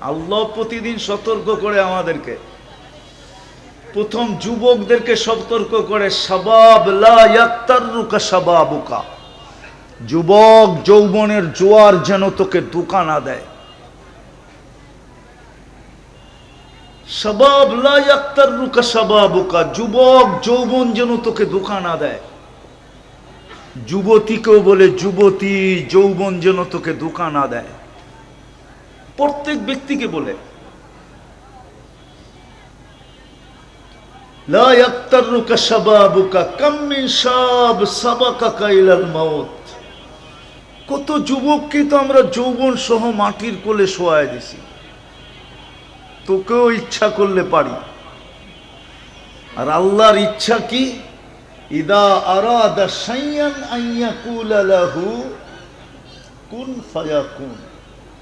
আল্লাহ প্রতিদিন সতর্ক করে আমাদেরকে। প্রথম যুবকদেরকে সতর্ক করে, শাবাব লা ইয়াক্তাররুকা শাবাবুকা, যুবক যৌবনের জোয়ার যেন তোকে ধোঁকা না দেয়। শাবাব লা ইয়াক্তাররুকা শাবাবুকা, যুবক যৌবন যেন তোকে ধোঁকা না দেয়। যুবতীকেও বলে যুবতী, যৌবন যেন তোকে ধোঁকা না দেয়। প্রত্যেক ব্যক্তিকে বলে লা ইয়াক্তাররুকা শাবাবুকা কাম মিন শাব সাবাকাকা ইলাল মাউত। কত যুবককে তো আমরা যৌবন সহ মাটির কোলে শোয়ায় দিছি। তোকেও ইচ্ছা করলে পারি। আর আল্লাহর ইচ্ছা কি? ইদা আরাদা শাইয়ান আন ইয়াকুলা লাহু কুন ফায়াকুন।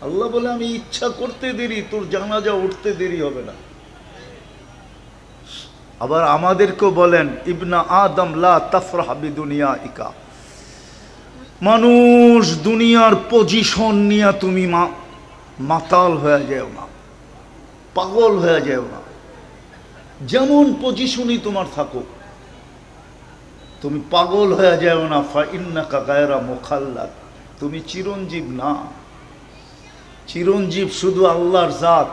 আল্লাহ বলে আমি ইচ্ছা করতে দেরি, তোর জানাজা উঠতে দেরি হবে না। আবার আমাদেরকেও বলেন ইবনা আদম লা তাফরাহ বিদুনিয়াইকা, মানুষ দুনিয়ার পজিশন নিয়ে তুমি মাতাল হয়ে যাও না, পাগল হয়ে যাও না। যেমন পজিশনই তোমার থাকুক, তুমি পাগল হয়ে যাও না। ফা ইন্নাকা গায়রা মুখাল্লাদ, তুমি চিরঞ্জীব না। চিরঞ্জীব শুধু আল্লাহর জাত।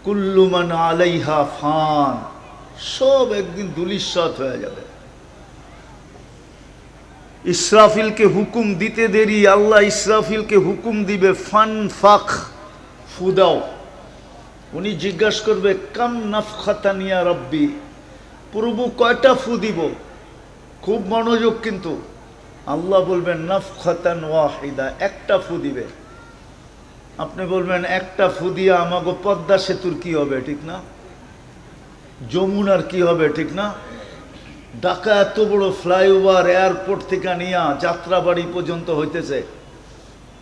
কুল্লু মান আলাইহা ফান, সব একদিন ধূলিসাৎ হয়ে যাবে। ইসরাফিলকে হুকুম দিতে দেরি, আল্লাহ ইসরাফিলকে হুকুম দিবে ফান ফাখ, ফুদাও। উনি জিজ্ঞাসা করবে কাম নাফখাতান ইয়া রব্বি, প্রভু কয়টা ফু দিব? খুব মনোযোগ কিন্তু। আল্লাহ বলবেন নাফখাতান ওয়াহিদা, একটা ফু দিবে। আপনি বলবেন একটা ফু দিয়ে আমাগো পদ্মা সেতুর কি হবে, ঠিক না? যমুনার কি হবে, ঠিক না? ঢাকা এত বড় ফ্লাইওভার এয়ারপোর্ট থেকে নিয়ে যাত্রাবাড়ি পর্যন্ত হইতেছে,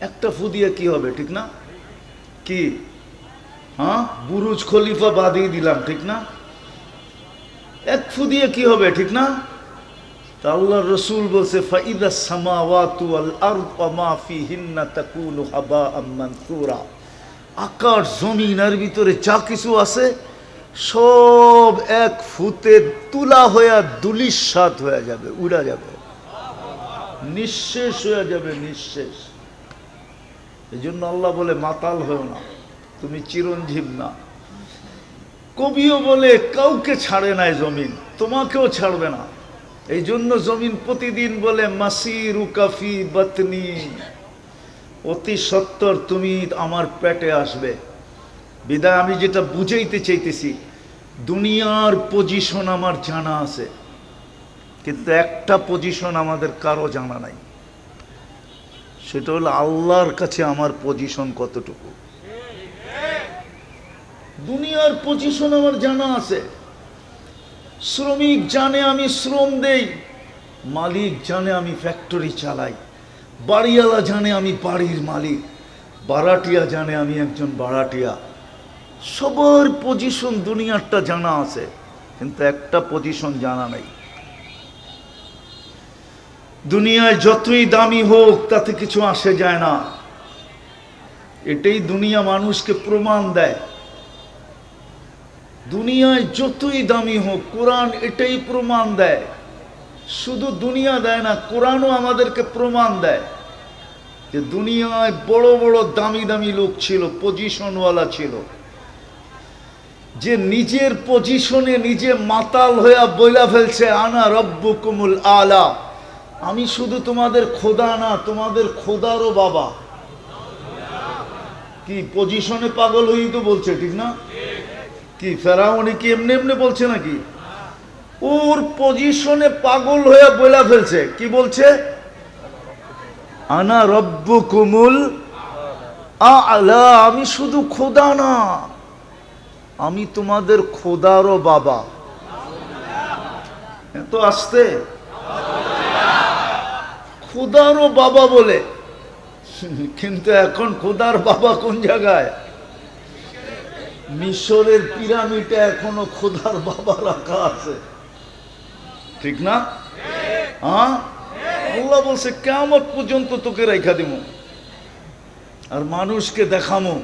একটা ফু দিয়ে কি হবে, ঠিক না? কি হ্যাঁ, বুরুজ খলিফা বাঁধিয়ে দিলাম, ঠিক না? এক ফু দিয়ে কি হবে, ঠিক না? তা আল্লাহ রসুল বলছে ফাইদা সামাওয়াতু ওয়াল আরদ ওয়া মা ফিহিন্না তাকুনু হাবাআম মানসুরা, আকাশ জমিনের ভিতরে যা কিছু আছে সব এক ফুতে তুলা হয়ে ধূলিসাৎ হয়ে যাবে, উড়া যাবে, নিঃশেষ হয়ে যাবে, নিঃশেষ। এই জন্য আল্লাহ বলে মাতাল হও না, তুমি চিরঞ্জীব না। কবিও বলে কাউকে ছাড়ে নাই জমিন, তোমাকেও ছাড়বে না। এই জন্য জমিন প্রতিদিন বলে মাসিরুকা ফি বাতনি, অতি সত্বর তুমি আমার পেটে আসবে। বিদায় আমি যেটা বুঝাইতে চাইতেছি, দুনিয়ার পজিশন আমার জানা আছে, কিন্তু একটা পজিশন আমাদের কারো জানা নাই। সেটা হলো আল্লাহর কাছে আমার পজিশন কতটুকু। দুনিয়ার পজিশন আমার জানা আছে। শ্রমিক জানে আমি শ্রম দেই, মালিক জানে আমি ফ্যাক্টরি চালাই, বাড়িওয়ালা জানে আমি বাড়ির মালিক, বারাটিয়া জানে আমি একজন বারাটিয়া। সবার পজিশন দুনিয়ারটা জানা আছে, কিন্তু একটা পজিশন জানা নাই। দুনিয়ায় যতই দামি হোক তাতে কিছু আসে যায় না। এটাই দুনিয়া মানুষকে প্রমাণ দেয়। দুনিয়ায় যতই দামি হোক, কোরআন এটাই প্রমাণ দেয়। শুধু দুনিয়া দেয় না, কোরআনও আমাদেরকে প্রমাণ দেয় যে দুনিয়ায় বড় বড় দামি দামি লোক ছিল, পজিশনওয়ালা ছিল, যে নিজের পজিশনে নিজে মাতাল হইয়া বইলা ফেলছে আনা রব্বুকুমুল আলা, আমি শুধু তোমাদের খোদা না, তোমাদের খোদারও বাবা। কি পজিশনে পাগল হই তো বলছে, ঠিক না? কি ফেরাউনি কি এমনি এমনি বলছে নাকি? ওর পজিশনে পাগল হয়ে বইলা ফেলছে। কি বলছে? আনা রব্বুকুমুল আলা, আমি শুধু খোদা না, আমি তোমাদের খোদারও বাবা। এত আসতে খোদারও বাবা বলে, কিন্তু এখন খোদার বাবা কোন জায়গায়? মিশরের পিরামিডে এখনো খোদার বাবা রাখা আছে, ঠিক না? হ্যাঁ, আল্লাহ বলছে কিয়ামত পর্যন্ত তোকে রেখা দিব আর মানুষকে দেখামো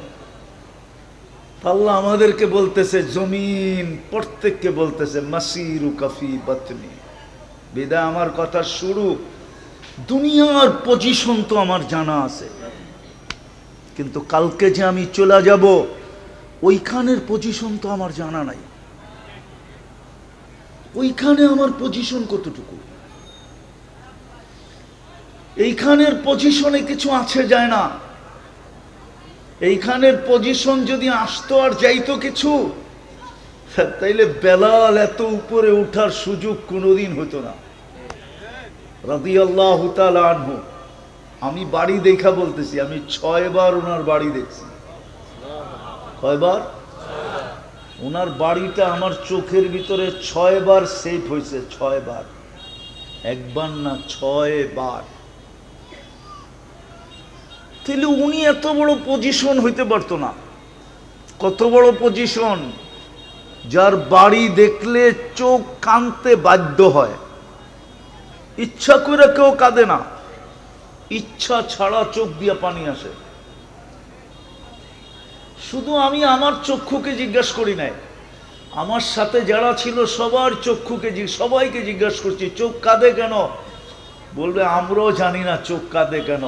আল্লাহ আমাদেরকে বলতেছে, জমিন প্রত্যেককে বলতেছে মাসিরু কাফি বাতনি। বিদায় আমার কথা শুরু। দুনিয়ার পজিশন তো আমার জানা আছে, কিন্তু কালকে যে আমি চলে যাব ওইখানের পজিশন তো আমার জানা নাই। ওইখানে আমার পজিশন কতটুকু, এইখানের পজিশনে কিছু আছে যায় না। এইখানের পজিশন যদি আসতো আর যাইতো কিছু, তাইলে বেলাল এত উপরে উঠার সুযোগ কোনোদিন হতো না। রাদিয়াল্লাহু তাআলা আনহু, আমি বাড়ি দেখা বলতেছি, আমি 6 বার ওনার বাড়ি দেখছি। কয়বার? ওনার বাড়িটা আমার চোখের ভিতরে 6 বার সেট হয়েছে। 6 বার, একবার না, 6 বার। তাহলে উনি এত বড় পজিশন হইতে পারতো না? কত বড় পজিশন, যার বাড়ি দেখলে চোখ কাঁদতে বাধ্য হয়। ইচ্ছা করে কেউ কাঁদে না, ইচ্ছা ছাড়া চোখ দিয়া পানি আসে। শুধু আমি আমার চক্ষুকে জিজ্ঞাসা করি নাই, আমার সাথে যারা ছিল সবার চক্ষুকে, সবাইকে জিজ্ঞাসা করছি চোখ কাঁদে কেন? বলবে আমরাও জানি না চোখ কাঁদে কেন,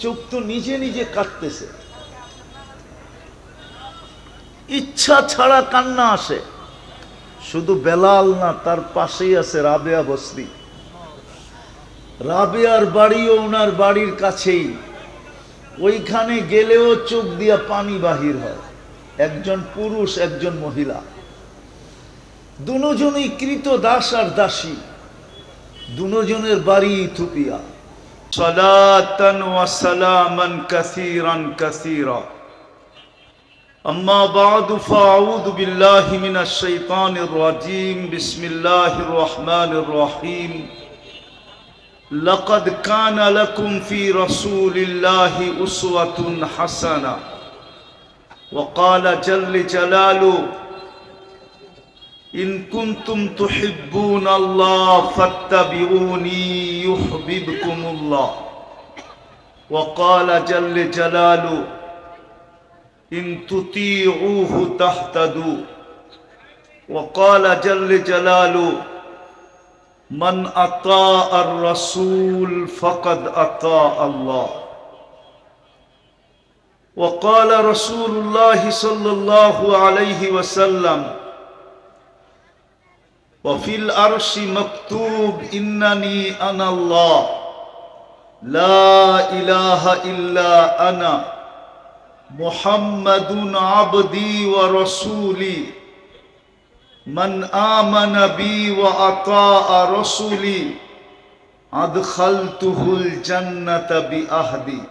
চোখ তো নিজে নিজে কাঁদতেছে। ইচ্ছা ছাড়া কান্না আসে। শুধু বেলাল না, তার পাশেই আছে রাবেয়া বসরি। রাবেয়ার বাড়িও ওনার বাড়ির কাছেই। ওইখানে গেলেও চোখ দিয়া পানি বাহির হয়। একজন পুরুষ, একজন মহিলা, দুজনই কৃত দাস আর দাসী, দুজনের বাড়ি ইথিওপিয়া। সালাতান ওয়া সালামান কাসীরান কাসীরা। أما بعد فأعوذ بالله من الشيطان الرجيم. بسم الله الرحمن الرحيم. لقد كان لكم في رسول الله أسوة حسنة. وقال جل جلاله إن كنتم تحبون الله فاتبعوني يحببكم الله. وقال جل جلاله إن تطيعوه تهتدوا. وقال جل جلاله من أطاع الرسول فقد أطاع الله. وقال رسول الله صلى الله عليه وسلم وفي العرش مكتوب إنني أنا الله لا إله إلا أنا محمد عبدي ورسولي من آمن بي وأطاع رسولي أدخلته الجنة بأهدي.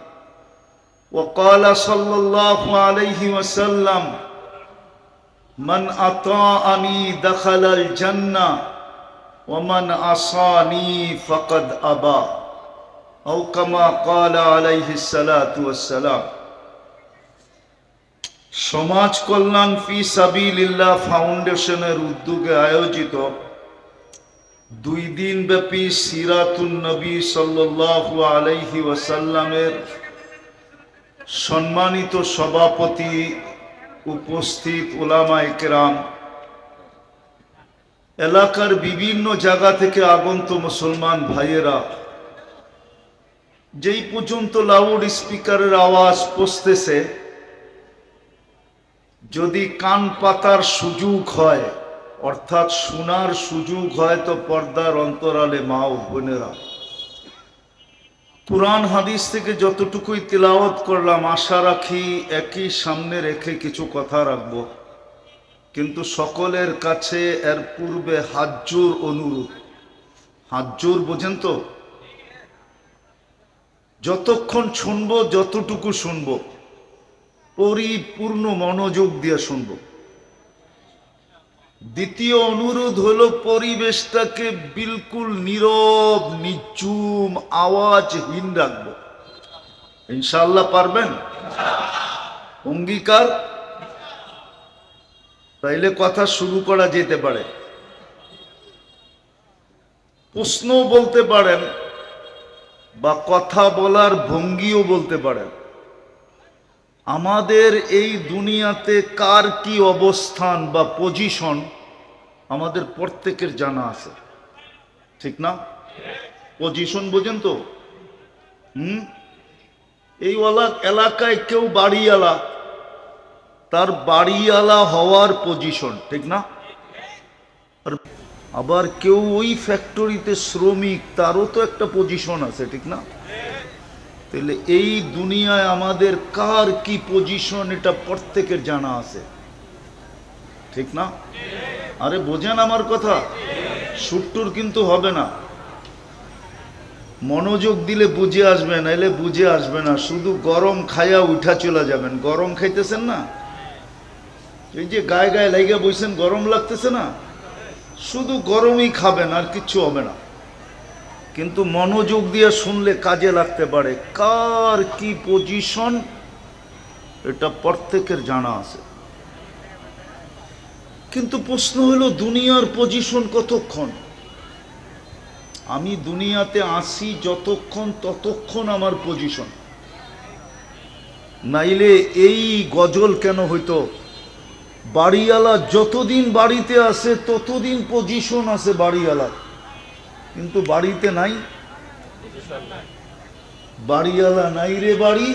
وقال صلى الله عليه وسلم من أطاعني دخل الجنة ومن عصاني فقد أبى أو كما قال عليه الصلاة والسلام. সমাজ কল্যাণ ফি সাবিলিল্লাহ ফাউন্ডেশনের উদ্যোগে আয়োজিত 2 দিন ব্যাপী সিরাতুন নবী সাল্লাল্লাহু আলাইহি ওয়াসাল্লামের সম্মানিত সভাপতি, উপস্থিত উলামায়ে কেরাম, এলাকার বিভিন্ন জায়গা থেকে আগত মুসলমান ভাইয়েরা, যেই পর্যন্ত লাউড স্পিকারের আওয়াজ পৌঁছতেছে, যদি কান পাতার সুযোগ হয়, অর্থাৎ শোনার সুযোগ হয়, তো পর্দার অন্তরালে মা ও বোনেরা, কুরআন হাদিস থেকে যতটুকুই তিলাওয়াত করলাম, আশা রাখি একই সামনে রেখে কিছু কথা রাখবো। কিন্তু সকলের কাছে এর পূর্বে হাতজোর অনুরোধ। হাতজোর বোঝেন তো? যতক্ষণ শুনবো, যতটুকু শুনবো, পরিপূর্ণ মনোযোগ দিয়ে শুনব। দ্বিতীয় অনুরোধ হলো পরিবেশটাকে বিলকুল নীরব, নিঝুম, আওয়াজহীন রাখবো। ইনশাআল্লাহ পারবেন? অঙ্গীকার? তাইলে কথা শুরু করা যেতে পারে। প্রশ্ন বলতে পারেন বা কথা বলার ভঙ্গিও বলতে পারেন। আমাদের এই দুনিয়াতে কার কি অবস্থান বা পজিশন আমাদের প্রত্যেকের জানা আছে, ঠিক না? পজিশন বোঝেন তো? এই এলাকায় কেউ বাড়িওয়ালা, তার বাড়িওয়ালা হওয়ার পজিশন, ঠিক না? আবার কেউ ওই ফ্যাক্টরিতে শ্রমিক, তারও তো একটা পজিশন আছে, ঠিক না? তাহলে এই দুনিয়ায় আমাদের কার কি পজিশন এটা প্রত্যেকের জানা আছে, ঠিক না? আরে বোঝেন আমার কথা? সুট্টুর কিন্তু হবে না, মনোযোগ দিলে বুঝে আসবে, নাইলে বুঝে আসবে না। শুধু গরম খাইয়া উঠা চলে যাবেন। গরম খাইতেছেন না, এই যে গায়ে গায়ে লাইগা বইছেন, গরম লাগতেছে না, শুধু গরমই খাবেন, আর কিচ্ছু হবে না। কিন্তু মনোযোগ দিয়ে শুনলে কাজে লাগতে পারে। কার কি পজিশন এটা প্রত্যেকের জানা আছে। কিন্তু প্রশ্ন হলো, দুনিয়ার পজিশন কতক্ষণ? আমি দুনিয়াতে আসি যতক্ষণ, ততক্ষণ আমার পজিশন। নাইলে এই গজল কেন হইতো? বাড়িওয়ালা যতদিন বাড়িতে আসে ততদিন পজিশন আছে বাড়িওয়ালার, কিন্তু বাড়িতে নাই, বাড়িওয়ালা নাই রে বাড়ি,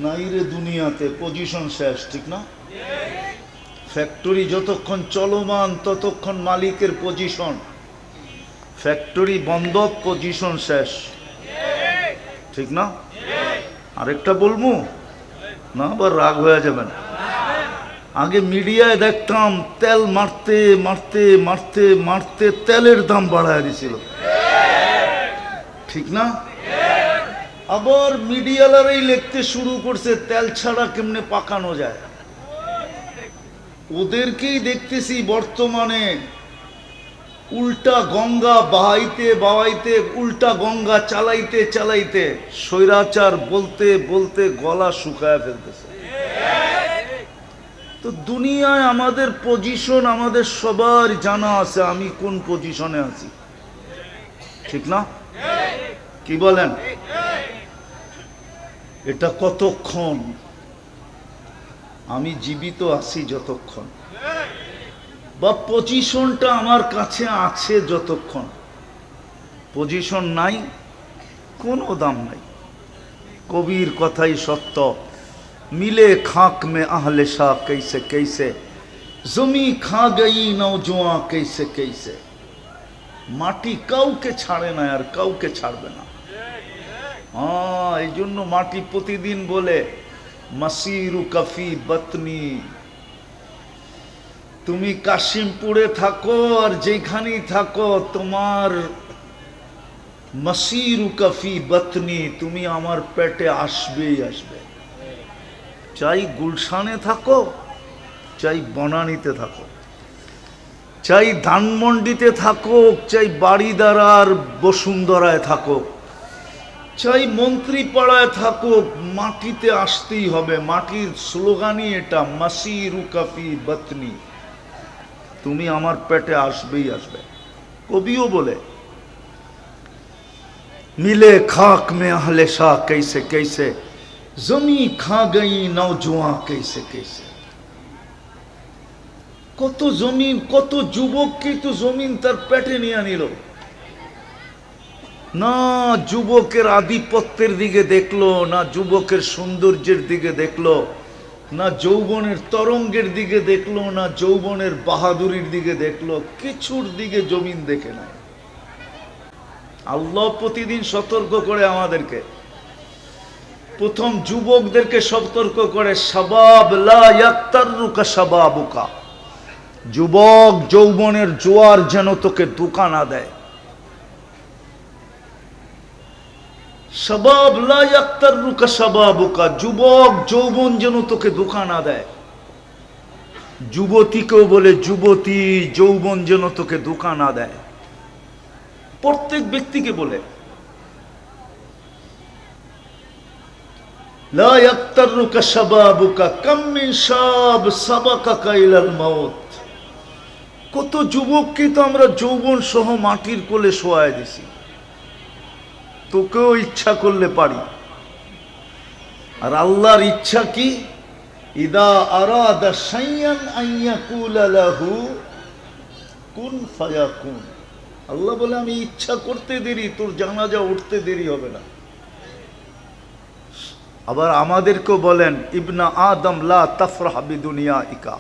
নাই রে দুনিয়াতে, পজিশন শেষ, ঠিক না? ফ্যাক্টরি যতক্ষণ চলমান ততক্ষণ মালিকের পজিশন, ফ্যাক্টরি বন্ধ, পজিশন শেষ, ঠিক না? আরেকটা বলবো না, আবার রাগ হয়ে যাবেন। আগে মিডিয়ায় দেখতাম তেল মারতে মারতে মারতে মারতে তেলের দাম বাড়ায় দিছিল, ঠিক না? আবার মিডিয়ালারাই লিখতে শুরু করছে তেল ছাড়া কেমনে পাকানো যায়। ওদেরকেই দেখতেছি বর্তমানে উল্টা গঙ্গা বাহাইতে বাহাইতে, উল্টা গঙ্গা চালাইতে চালাইতে স্বৈরাচার বলতে বলতে গলা শুকায় ফেলতেছে। তো দুনিয়ায় আমাদের পজিশন আমাদের সবার জানা আছে, আমি কোন পজিশনে আছি, ঠিক না? কি বলেন? এটা কতক্ষণ? আমি জীবিত আছি যতক্ষণ, বা পজিশনটা আমার কাছে আছে যতক্ষণ। পজিশন নাই, কোনো দাম নাই। কবির কথাই সত্য, मिले खाक में आहले शाह कैसे कैसे, जमी खा गई नौजवान कैसे कैसे। মাটি কাউকে ছাড়ে না, আর কাউকে ছাড়বে না। এই জন্য মাটি প্রতিদিন বলে মাসিরু কাফি বতনি, তুমি কাশিমপুরে থাকো আর যেখানেই থাকো, তোমার মাসিরু কাফি বতনি, তুমি আমার পেটে আসবেই আসবে। চাই গুলশানে থাকো, চাই বনানীতে থাকো, চাই ধানমন্ডিতে থাকো, চাই বাড়িদারার বসুন্ধরায় থাকো, চাই মন্ত্রীপাড়ায় থাকো, মাটিতে আসতেই হবে। মাটির স্লোগানই এটা, মাসিরু কাফি বতনি, তুমি আমার পেটে আসবেই আসবে। কবিও বলে মিলে খাক মে আহলে শাহ कैसे कैसे, জমি খা গই নওজোয়ান कैसे कैसे। কত জমিন, কত যুবককে তো জমিন তার পেটে নিয়ে নিল না। যুবকের আধিপত্যের দিকে দেখলো না, যুবকের সৌন্দর্যের দিকে দেখলো না, যৌবনের তরঙ্গের দিকে দেখলো না, যৌবনের বাহাদুরির দিকে দেখলো, কিছুর দিকে জমিন দেখে নাই। আল্লাহ প্রতিদিন সতর্ক করে আমাদেরকে। প্রথম যুবকদেরকে সতর্ক করে, শাবাব লা ইয়াক্তারুকা শাবাবুকা, যুবক যৌবনের জোয়ার যেন তোকে ধোঁকা না দেয়। শাবাব লা ইয়াক্তারুকা শাবাবুকা, যুবক যৌবন যেন তোকে ধোঁকা না দেয়। যুবতীকেও বলে যুবতী, যৌবন যেন তোকে ধোঁকা না দেয়। প্রত্যেক ব্যক্তিকে বলে লা ইয়াক্তারুকা শাবাবুকা, কাম মিন শাব সাবাকাকা ইলাল মাউত। কত যুবককে তো আমরা যৌবন সহ মাটির কোলে শোয়ায় দিছি। তোকেও ইচ্ছা করলে পারি, আর আল্লাহর ইচ্ছা কি? ইদা আরাদা শাইয়ান আন ইয়াকুলা লাহু কুন ফায়াকুন। আল্লাহ বলে আমি ইচ্ছা করতে দেরি, তোর জানাজা উঠতে দেরি হবে না। আবার আমাদেরকেও বলেন ইবনা আদম লা তাফরাহ বিদুনিয়াইকা,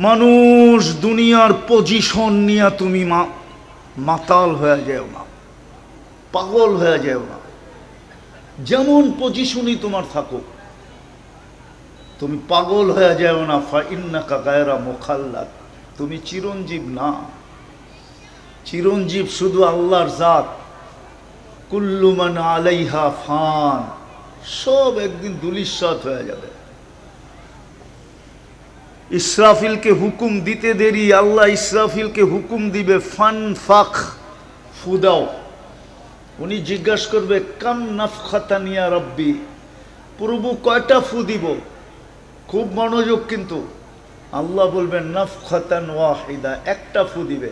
মানুষ দুনিয়ার পজিশন নিয়ে তুমি মাতাল হয়ে যাও না, পাগল হয়ে যাও না। যেমন পজিশনই তোমার থাকুক, তুমি পাগল হয়ে যাও না। ফা ইন্নাকা গায়রা মুখাল্লাদ, তুমি চিরঞ্জীব না। চিরঞ্জীব শুধু আল্লাহর জাত। কুল্লু মান আলাইহা ফান, সব একদিন ধূলিসাৎ হয়ে যাবে। ইসরাফিলকে হুকুম দিতে দেরি, আল্লাহ ইসরাফিলকে হুকুম দিবে ফান ফাখ, ফুদাও। উনি জিজ্ঞাসা করবে কাম নাফখাতান ইয়া রব্বি, প্রভু কয়টা ফু দিব? খুব মনোযোগ কিন্তু। আল্লাহ বলবেন নাফখাতান ওয়াহিদা, একটা ফু দিবে।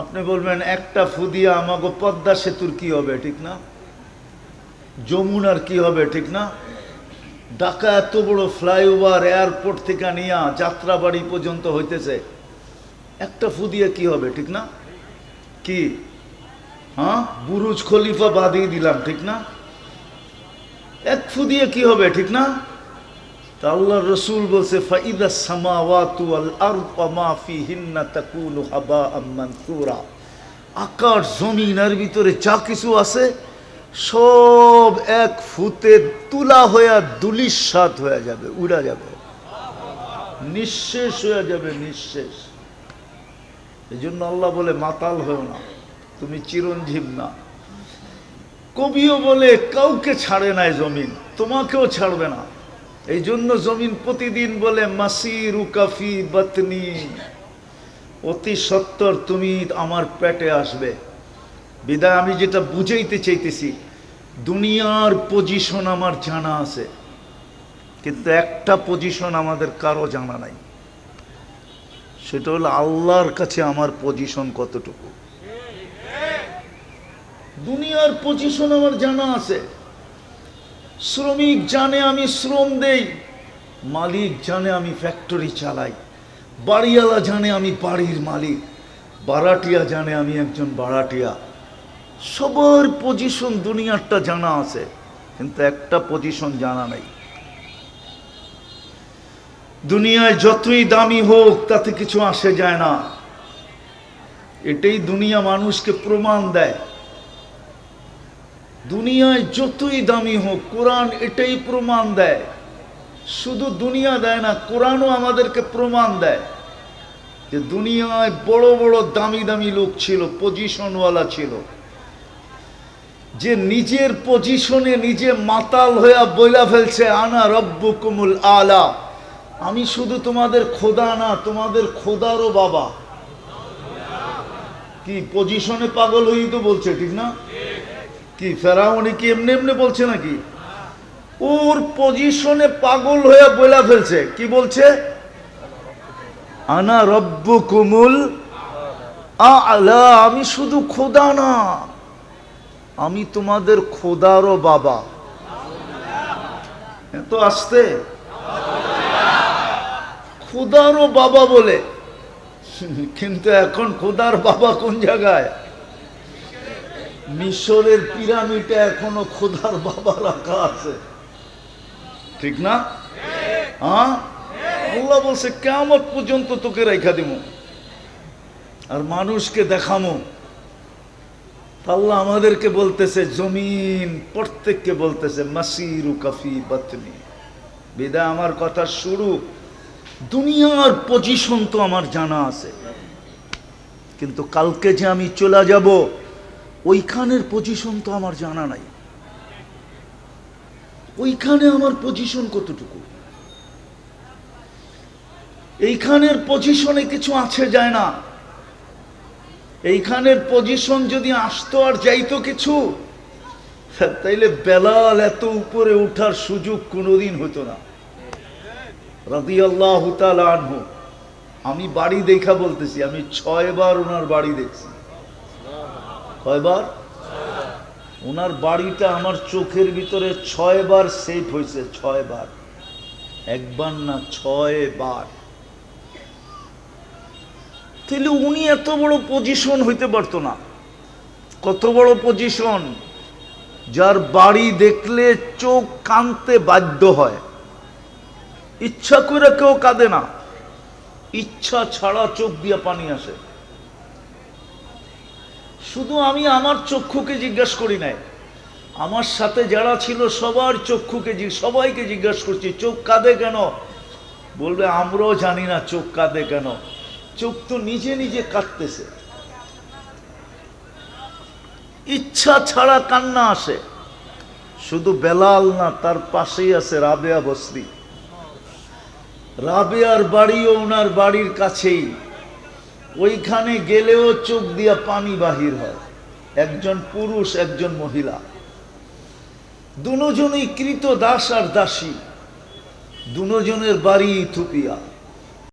আপনি বলবেন একটা ফু দিয়ে আমাগো পদ্মা সেতুর কি হবে, ঠিক না? যমুনার কি হবে, ঠিক না? ঢাকা এত বড় ফ্লাইওভার এয়ারপোর্ট থেকে নিয়ে যাত্রাবাড়ি পর্যন্ত হইতেছে, একটা ফু দিয়ে কি হবে, ঠিক না? কি হ্যাঁ, বুরুজ খলিফা বাঁধিয়ে দিলাম, ঠিক না? এক ফু দিয়ে কি হবে, ঠিক না? তা আল্লাহ রসুল বলছে ফাইদা সামাওয়াতু ওয়াল আরদ ওয়া মা ফিহিন্না তাকুনু হাবাআম মানসুরা, আকাশ জমিনের ভিতরে যা কিছু আছে সব এক ফুতে তুলা হয়ে ধূলিসাৎ হয়ে যাবে, উড়া যাবে, নিঃশেষ হয়ে যাবে, নিঃশেষ। এই জন্য আল্লাহ বলে মাতাল হও না, তুমি চিরঞ্জীব না। কবিও বলে কাউকে ছাড়ে নাই জমিন, তোমাকেও ছাড়বে না। এই জন্য জমিন প্রতিদিন বলে মাসিরু কাফি বাতনি, অতি সত্বর তুমি আমার পেটে আসবে। বিদায় আমি যেটা বুঝাইতে চাইতেছি, দুনিয়ার পজিশন আমার জানা আছে, কিন্তু একটা পজিশন আমাদের কারো জানা নাই, সেটা হলো আল্লাহর কাছে আমার পজিশন কতটুকু। দুনিয়ার পজিশন আমার জানা আছে। শ্রমিক জানে আমি শ্রম দেই, মালিক জানে আমি ফ্যাক্টরি চালাই, বাড়িওয়ালা জানে আমি বাড়ির মালিক, বারাটিয়া জানে আমি একজন বারাটিয়া। সবার পজিশন দুনিয়ারটা জানা আছে, কিন্তু একটা পজিশন জানা নাই। দুনিয়ায় যতই দামি হোক তাতে কিছু আসে যায় না, এটাই দুনিয়া মানুষকে প্রমাণ দেয়। দুনিয়ায় যতই দামি হোক, কোরআন এটাই প্রমাণ দেয়। শুধু দুনিয়া দেয় না, কোরআনও আমাদেরকে প্রমাণ দেয় যে দুনিয়ায় বড় বড় দামি দামি লোক ছিল, পজিশনওয়ালা ছিল, যে নিজের পজিশনে নিজে মাতাল হইয়া বইলা ফেলছে আনা রব্বুকুমুল আলা, আমি শুধু তোমাদের খোদা না, তোমাদের খোদারও বাবা। কি পজিশনে পাগল হই তো বলছে, ঠিক না? কি ফেরাউনি কি এমনি এমনি বলছে নাকি? ওর পজিশনে পাগল হয়ে বইলা ফেলছে, কি বলছে? আনা রব্বুকুমুল আলা, আমি শুধু খোদা না, আমি তোমাদের খোদারও বাবা। এত আসতে খোদারও বাবা বলে, কিন্তু এখন খোদার বাবা কোন জায়গায়? মিশরের পিরামিডে এখনো খোদার বাবা রাখা আছে, ঠিক না? হ্যাঁ, আল্লাহ বলছে কিয়ামত পর্যন্ত তোকে রেখা দিব আর মানুষকে দেখামো। আল্লাহ আমাদেরকে বলতেছে, জমিন প্রত্যেককে বলতেছে মাসিরু কাফি বাতনি। বিদায় আমার কথা শুরু, দুনিয়ার পজিশন তো আমার জানা আছে, কিন্তু কালকে যে আমি চলে যাব ওইখানের পজিশন তো আমার জানা নাই। ওইখানে আমার পজিশন কতটুকু, এইখানের পজিশনে কিছু আছে যায় না। এইখানের পজিশন যদি আসতো আর যাইতো কিছু, তাইলে বেলাল এত উপরে উঠার সুযোগ কোনোদিন হতো না। রাদিয়াল্লাহু তাআলা আনহু, আমি বাড়ি দেখা বলতেছি, আমি 6 বার ওনার বাড়ি দেখছি। কয়বার? ওনার বাড়িটা আমার চোখের ভিতরে 6 বার সেভ হয়েছে, 6 বার, একবার না 6 বার। তাহলে উনি এত বড় পজিশন হইতে পারতো না? কত বড় পজিশন, যার বাড়ি দেখলে চোখ কাঁদতে বাধ্য হয়। ইচ্ছা করে কেউ কাঁদে না, ইচ্ছা ছাড়া চোখ দিয়া পানি আসে। শুধু আমি আমার চক্ষুকে জিজ্ঞাসা করি নাই, আমার সাথে যারা ছিল সবার চক্ষুকে, সবাইকে জিজ্ঞাসা করছি চোখ কাঁদে কেন? বলবে আমরাও জানি না চোখ কাঁদে কেন, চোখ তো নিজে নিজে কাঁদতেছে। ইচ্ছা ছাড়া কান্না আসে। শুধু বেলাল না, তার পাশেই আছে রাবেয়া বসরি। রাবেয়ার বাড়িও ওনার বাড়ির কাছেই, ওইখানে গেলেও চোখ দিয়া পানি বাহির হয়। একজন পুরুষ, একজন মহিলা, দুজনই কৃত দাস আর দাসী, দুজনের বাড়ি ইথিওপিয়া।